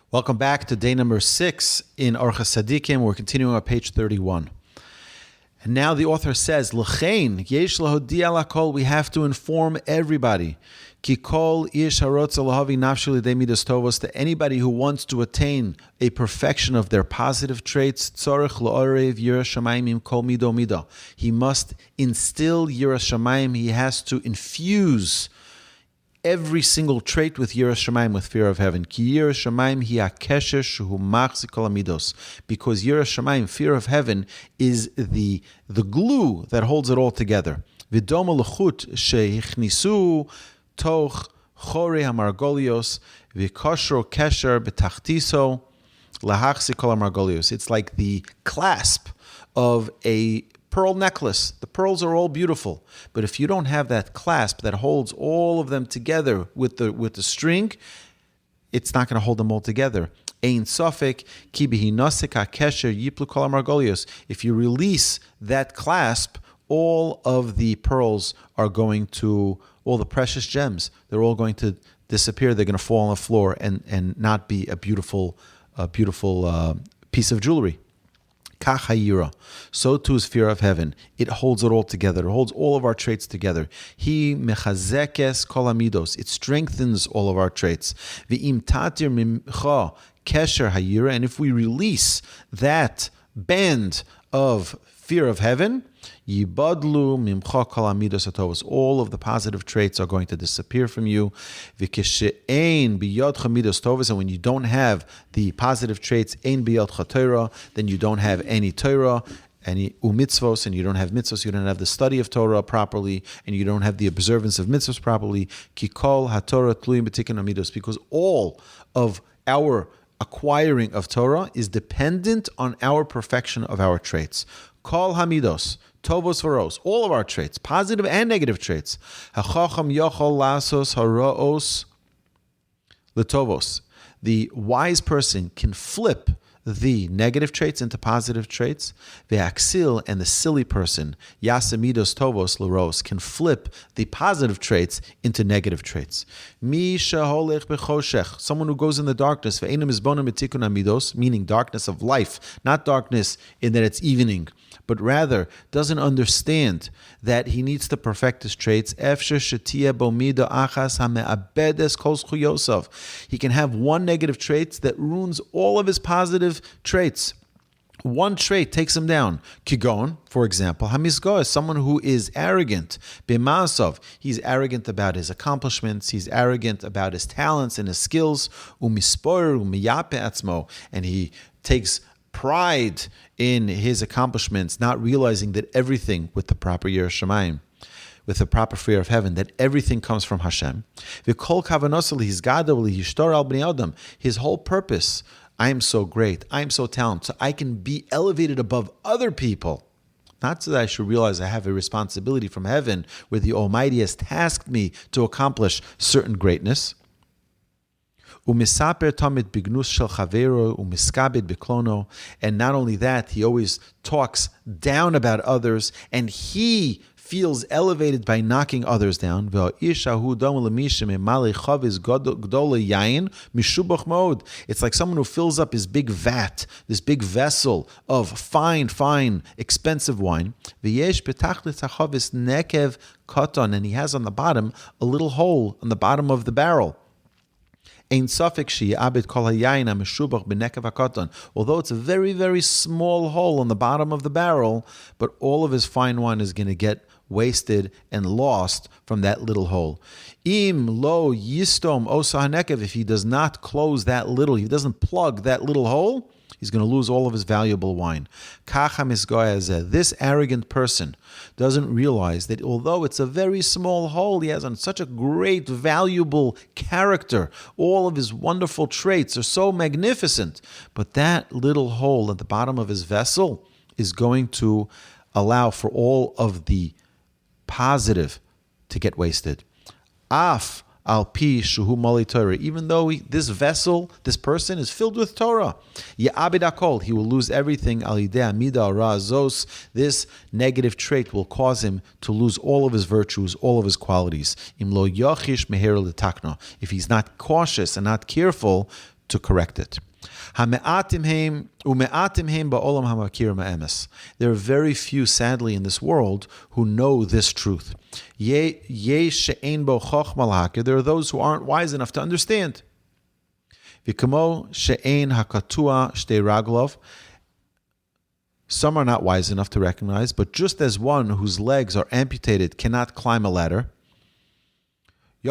Welcome back to day number 6 in Orchos Tzadikim. We're continuing on page 31. And now the author says, L'chein, yesh lahodia lakol, we have to inform everybody. Ki kol ish harotza lahavi nafshi lidei midas tovos, to anybody who wants to attain a perfection of their positive traits, tzorich la'orev Yiras Shomayim im kol mido mido. He must instill Yiras Shomayim, he has to infuse every single trait with Yiras Shomayim, with fear of heaven. Ki Yiras Shomayim hi hakesher shehu machzik kol hamidos. Because Yiras Shomayim, fear of heaven, is the glue that holds it all together. V'doma l'chut shehichnisu toch chorei hamargolios v'koshro kesher betachtiso lahachzik kol hamargolios. It's like the clasp of a pearl necklace. The pearls are all beautiful, but if you don't have that clasp that holds all of them together with the string, it's not going to hold them all together. Ein sofek ki bihi nosek hakesher yiplu kol hamargolios. If you release that clasp, all of the pearls are going to, all the precious gems, they're all going to disappear. They're going to fall on the floor and not be a beautiful piece of jewelry. Kach hayira. So too is fear of heaven. It holds it all together. It holds all of our traits together. He mechazekes kol hamidos. It strengthens all of our traits. V'im tatir mimcha kesher hayira. And if we release that band of fear of heaven, yibadlu mimcha kol hamidos hatovos. All of the positive traits are going to disappear from you. V'keshe'ein biyodcha midos tovos. And when you don't have the positive traits, ein biyodcha Torah, then you don't have any Torah, any umitzvos, and you don't have mitzvos. You don't have the study of Torah properly, and you don't have the observance of mitzvos properly. Ki kol haTorah tluyim b'tikkun hamidos. Because all of our acquiring of Torah is dependent on our perfection of our traits. Kol hamidos, tovos varos, all of our traits, positive and negative traits. Hachacham yochol lasos haraos letovos. The wise person can flip the negative traits into positive traits. Ve'aksil, and the silly person, yasemidos tovos leros, can flip the positive traits into negative traits. Mi sheholech bechoshech, someone who goes in the darkness, ve'enim izbonim etikun amidos, meaning darkness of life, not darkness in that it's evening, but rather doesn't understand that he needs to perfect his traits. He can have one negative trait that ruins all of his positive traits. One trait takes him down. Kigon, for example, hamizgo is someone who is arrogant. B'ma'asav, he's arrogant about his accomplishments. He's arrogant about his talents and his skills. Umispor umiyape atzmo, and he takes pride in his accomplishments, not realizing that everything, with the proper Yiras Shomayim, with the proper fear of heaven, that everything comes from Hashem. His whole purpose, I am so great, I am so talented, so I can be elevated above other people. Not so that I should realize I have a responsibility from heaven where the Almighty has tasked me to accomplish certain greatness. And not only that, he always talks down about others, and he feels elevated by knocking others down. It's like someone who fills up his big vat, this big vessel of fine, expensive wine. And he has on the bottom a little hole on the bottom of the barrel. Although it's a very, very small hole on the bottom of the barrel, but all of his fine wine is going to get wasted and lost from that little hole. If he does not close that little, he doesn't plug that little hole, he's going to lose all of his valuable wine. This arrogant person doesn't realize that although it's a very small hole, he has on such a great, valuable character. All of his wonderful traits are so magnificent. But that little hole at the bottom of his vessel is going to allow for all of the positive to get wasted. Af al pi shuhu mali Torah. Even though this vessel, this person is filled with Torah, ya'abed akol, he will lose everything. Al yidei amida razos, this negative trait will cause him to lose all of his virtues, all of his qualities. Im lo yachish meher letakna, if he's not cautious and not careful to correct it. There are very few, sadly, in this world who know this truth. There are those who aren't wise enough to understand. Some are not wise enough to recognize, but just as one whose legs are amputated cannot climb a ladder, he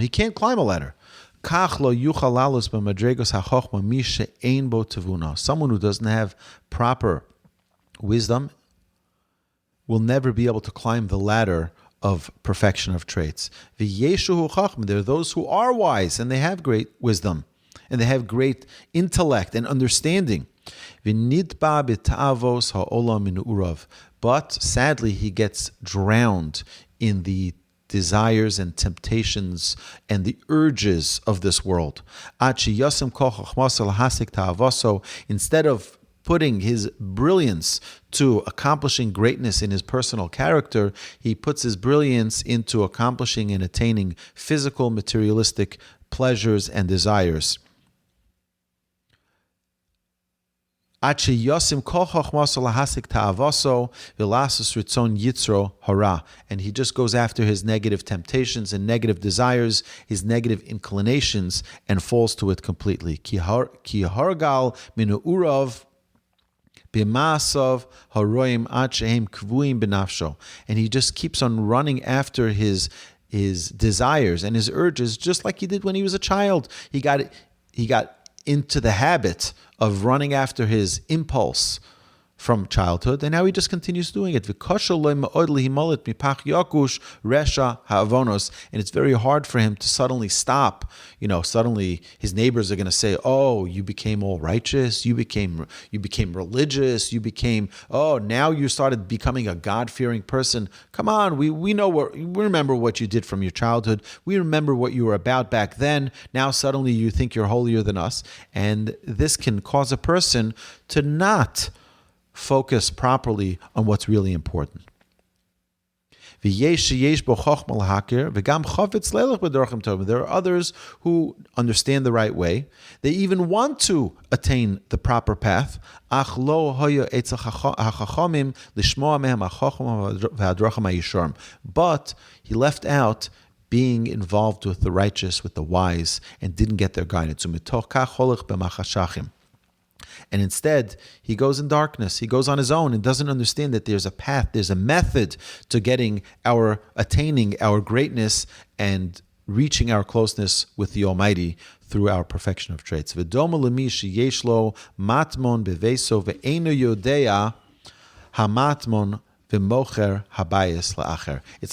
can't climb a ladder. Someone who doesn't have proper wisdom will never be able to climb the ladder of perfection of traits. There are those who are wise and they have great wisdom and they have great intellect and understanding. But sadly, he gets drowned in the desires and temptations and the urges of this world. Instead of putting his brilliance to accomplishing greatness in his personal character, he puts his brilliance into accomplishing and attaining physical, materialistic pleasures and desires. And he just goes after his negative temptations and negative desires, his negative inclinations, and falls to it completely. And he just keeps on running after his desires and his urges, just like he did when he was a child. He got into the habit of running after his impulse from childhood, and now he just continues doing it. And it's very hard for him to suddenly stop. Suddenly his neighbors are going to say, "Oh, you became all righteous. You became religious. Now you started becoming a God-fearing person. Come on, we remember what you did from your childhood. We remember what you were about back then. Now suddenly you think you're holier than us." And this can cause a person to not focus properly on what's really important. There are others who understand the right way. They even want to attain the proper path. But he left out being involved with the righteous, with the wise, and didn't get their guidance. And instead, he goes in darkness. He goes on his own and doesn't understand that there's a path, there's a method to attaining our greatness and reaching our closeness with the Almighty through our perfection of traits. It's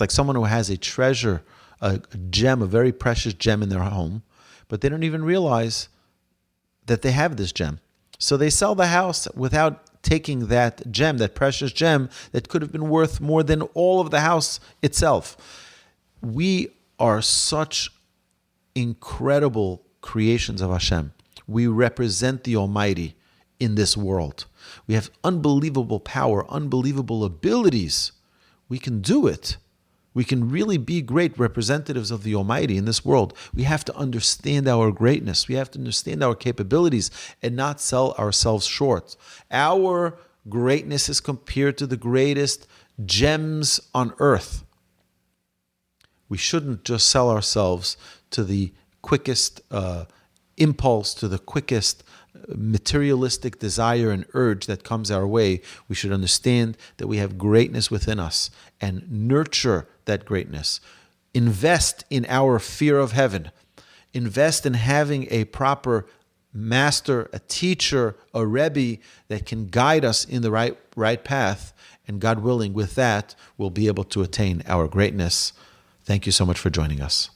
like someone who has a treasure, a gem, a very precious gem in their home, but they don't even realize that they have this gem. So they sell the house without taking that gem, that precious gem that could have been worth more than all of the house itself. We are such incredible creations of Hashem. We represent the Almighty in this world. We have unbelievable power, unbelievable abilities. We can do it. We can really be great representatives of the Almighty in this world. We have to understand our greatness. We have to understand our capabilities and not sell ourselves short. Our greatness is compared to the greatest gems on earth. We shouldn't just sell ourselves to the quickest impulse, to the quickest materialistic desire and urge that comes our way. We should understand that we have greatness within us and nurture that greatness. Invest in our fear of heaven. Invest in having a proper master, a teacher, a Rebbe that can guide us in the right path. And God willing, with that, we'll be able to attain our greatness. Thank you so much for joining us.